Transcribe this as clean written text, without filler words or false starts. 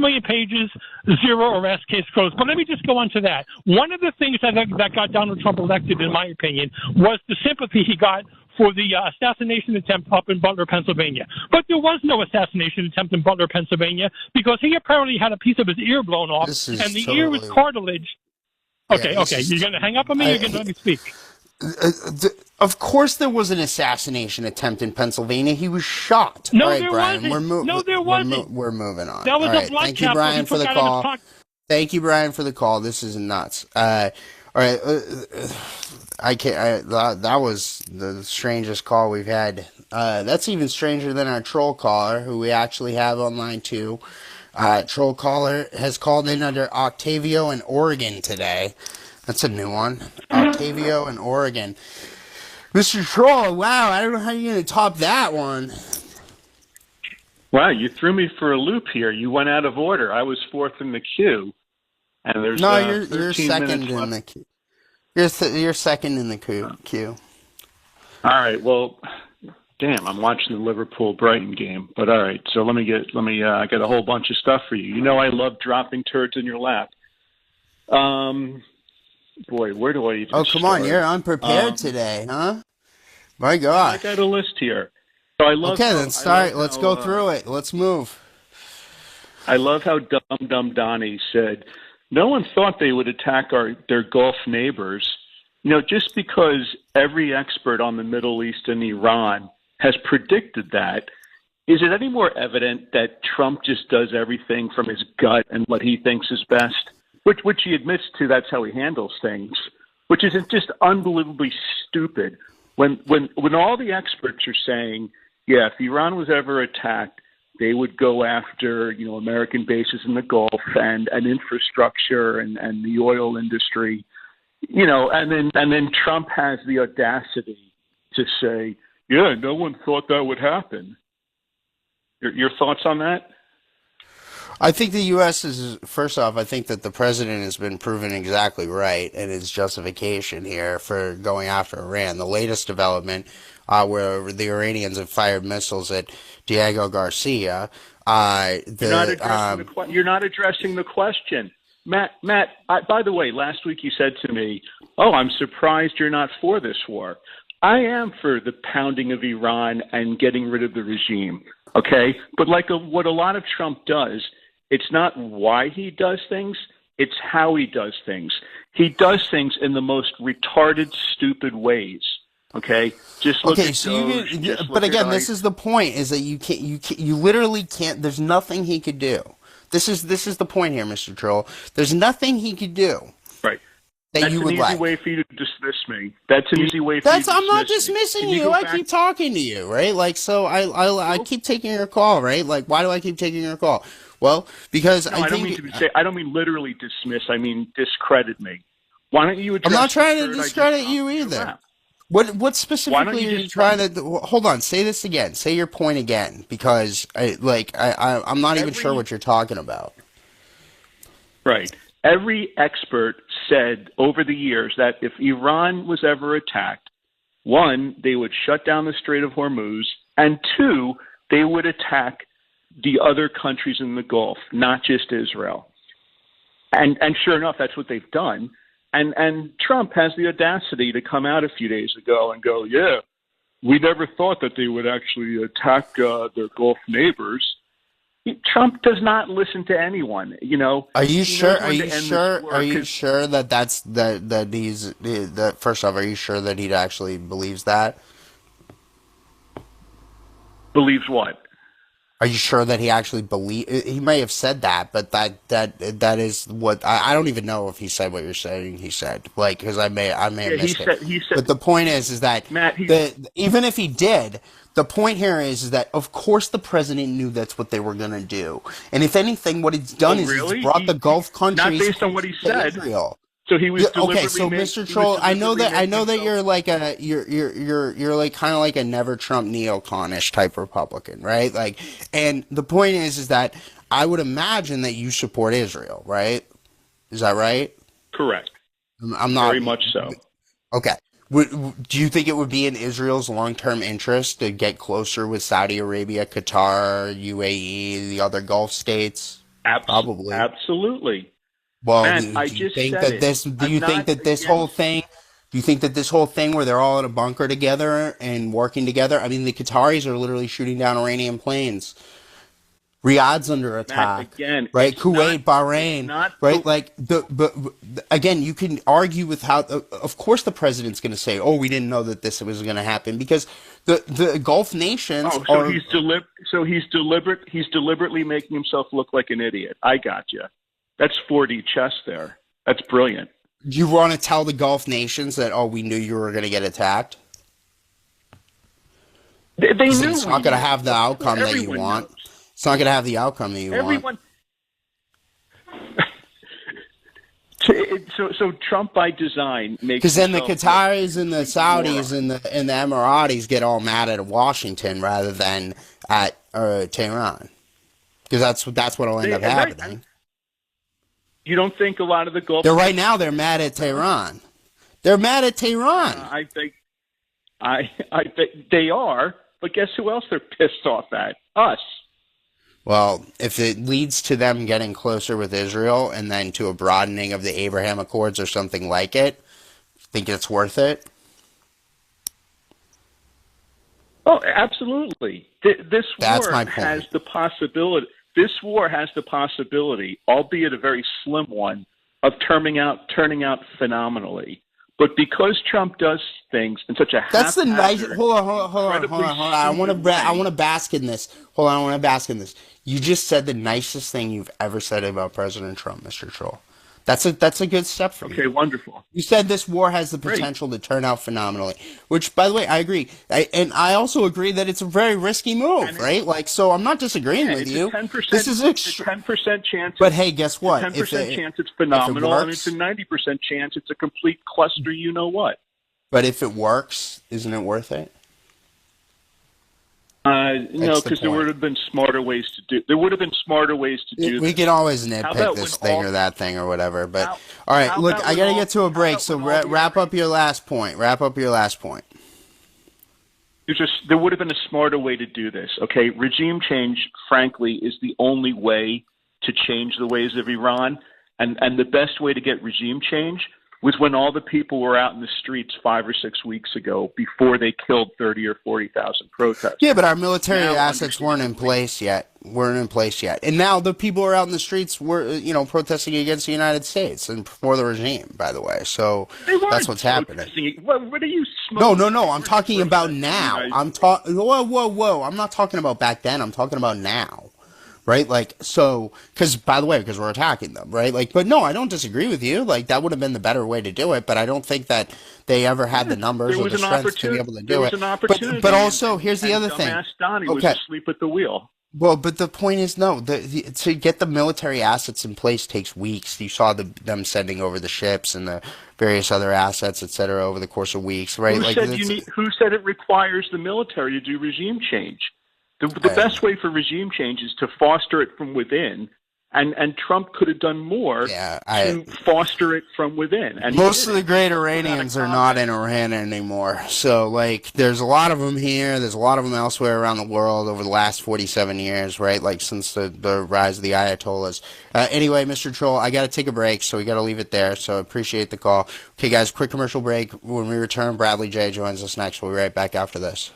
million pages, zero arrest case closed. But let me just go on to that. One of the things that got Donald Trump elected, in my opinion, was the sympathy he got for the assassination attempt up in Butler, Pennsylvania. But there was no assassination attempt in Butler, Pennsylvania, because he apparently had a piece of his ear blown off, and the ear was cartilage. Okay, you're going to hang up on me? You're going to let me speak? Of course there was an assassination attempt in Pennsylvania. He was shot. No, all right, there Brian, wasn't. No, there wasn't. We're moving on. That was all a right. blood Thank you, capsule Brian, for the call. Thank you, Brian, for the call. This is nuts. All right. I can't. That was the strangest call we've had. That's even stranger than our troll caller, who we actually have online too. Troll caller has called in under Octavio in Oregon today. That's a new one. Octavio in Oregon. Mr. Troll, wow, I don't know how you're going to top that one. Wow, you threw me for a loop here. You went out of order. I was fourth in the queue, and there's you're second in the queue. You're second in the queue. All right. Well, damn, I'm watching the Liverpool-Brighton game. But all right, so let me get a whole bunch of stuff for you. You know I love dropping turds in your lap. Boy, where do I even Oh, come start? on, you're unprepared today, huh? My God. I got a list here. So I love then start. Let's go through it. Let's move. I love how Dum Donnie said, no one thought they would attack their Gulf neighbors. You know, just because every expert on the Middle East and Iran has predicted that, is it any more evident that Trump just does everything from his gut and what he thinks is best? Which he admits to, that's how he handles things, which is just unbelievably stupid. When all the experts are saying, yeah, if Iran was ever attacked, they would go after, American bases in the Gulf and infrastructure and the oil industry, and then Trump has the audacity to say, yeah, no one thought that would happen. Your thoughts on that? I think the U.S. is, first off, I think that the president has been proven exactly right in his justification here for going after Iran. The latest development, where the Iranians have fired missiles at Diego Garcia. You're not addressing the question. Matt, by the way, last week you said to me, oh, I'm surprised you're not for this war. I am for the pounding of Iran and getting rid of the regime, okay? But what a lot of Trump does, it's not why he does things, it's how he does things. He does things in the most retarded, stupid ways. Okay, just look at those. But again, this is the point: is that you literally can't. There's nothing he could do. This is the point here, Mr. Troll. There's nothing he could do. Right. That's an easy way for you to dismiss me. That's an easy way for you to dismiss me. I'm not dismissing you. I keep talking to you, right? I keep taking your call, right? Why do I keep taking your call? Well, because I don't mean literally dismiss. I mean discredit me. Why don't you address? I'm not trying to discredit you either. What specifically are you trying to? Hold on. Say this again. Say your point again, because I'm not even sure what you're talking about. Right. Every expert said over the years that if Iran was ever attacked, one, they would shut down the Strait of Hormuz, and two, they would attack the other countries in the Gulf, not just Israel. And sure enough, that's what they've done. And Trump has the audacity to come out a few days ago and go, yeah, we never thought that they would actually attack their Gulf neighbors. Trump does not listen to anyone. Are you sure? Are you sure that he's first off? Are you sure that he actually believes that? Believes what? Are you sure that he actually he may have said that, but that is what I don't even know if he said what you're saying. He said, because I may have missed it. He said. But the point is that Matt, even if he did, the point here is that of course the president knew that's what they were going to do, and if anything, what he's done is he's brought the Gulf countries not based on what he said. Israel. So he was okay. So Mr. Troll, I know that you're like you're like kind of like a never Trump neoconish type Republican, right? And the point is that I would imagine that you support Israel, right? Is that right? Correct. I'm not very much so. Okay. Do you think it would be in Israel's long-term interest to get closer with Saudi Arabia, Qatar, UAE, the other Gulf states? Probably. Absolutely. Well, Man, I do you just think said that it. this? Do I'm you think not that this whole against. thing? Do you think that this whole thing where they're all in a bunker together and working together? I mean, the Qataris are literally shooting down Iranian planes. Riyadh's under Matt, attack, again, right? Kuwait, it's Bahrain, not right? Like but again, you can argue with how. Of course, the president's going to say, "Oh, we didn't know that this was going to happen," because the Gulf nations Oh, so are. he's deliberately making himself look like an idiot. I got you. That's 4D chess there. That's brilliant. You want to tell the Gulf nations that, oh, we knew you were going to get attacked? They Because knew it's not going to have the outcome that you everyone want. knows. It's not going to have the outcome that you want. Everyone. So Trump by design makes Because then the himself Qataris and the look Saudis moron. and the Emiratis get all mad at Washington rather than at Tehran. Because that's what'll end up Right. happening. You don't think a lot of the Gulf? Right now they're mad at Tehran. They're mad at Tehran. I think they are. But guess who else they're pissed off at? Us. Well, if it leads to them getting closer with Israel and then to a broadening of the Abraham Accords or something like it, think it's worth it? Oh, absolutely. This That's war my point. has the possibility. This war has the possibility, albeit a very slim one, of turning out phenomenally. But because Trump does things in such a That's the nice. haphazard, Hold on. I want to bask in this. Hold on, I want to bask in this. You just said the nicest thing you've ever said about President Trump, Mr. Troll. That's a good step for you. Okay, wonderful. You said this war has the Great. potential to turn out phenomenally, which, by the way, I agree. And I also agree that it's a very risky move, right? Like, so I'm not disagreeing with you. 10%, This is it's a 10% chance. But hey, guess what? 10% chance it's phenomenal, works, and it's a 90% chance it's a complete cluster. You know what? But if it works, isn't it worth it? No, because there would have been smarter ways to do. There would have been smarter ways to do. We can always nitpick this thing or that thing or whatever. But all right, look, I gotta get to a break. So wrap up your last point. There would have been a smarter way to do this. Okay, regime change, frankly, is the only way to change the ways of Iran, and the best way to get regime change was when all the people were out in the streets 5 or 6 weeks ago before they killed 30 or 40,000 protesters. Yeah, but our military assets weren't in place yet. And now the people who are out in the streets were, protesting against the United States and for the regime, by the way. So that's what's happening. What are you smoking? No. I'm talking about now. Whoa. I'm not talking about back then. I'm talking about now. Right, like, so, because we're attacking them, right? Like, but no, I don't disagree with you. Like, that would have been the better way to do it, but I don't think that they ever had the numbers or the strength to be able to do it. There was an opportunity. But also, here's the other thing. Dumbass Donnie was asleep at the wheel. Well, but the point is, no, to get the military assets in place takes weeks. You saw them sending over the ships and the various other assets, et cetera, over the course of weeks, right? Who said it requires the military to do regime change? The best way for regime change is to foster it from within, and Trump could have done more to foster it from within. And most of the great Iranians are not in Iran anymore. So, like, there's a lot of them here. There's a lot of them elsewhere around the world over the last 47 years, right? Like, since the rise of the Ayatollahs. Anyway, Mr. Troll, I got to take a break, so we got to leave it there. So, appreciate the call. Okay, guys, quick commercial break. When we return, Bradley J joins us next. We'll be right back after this.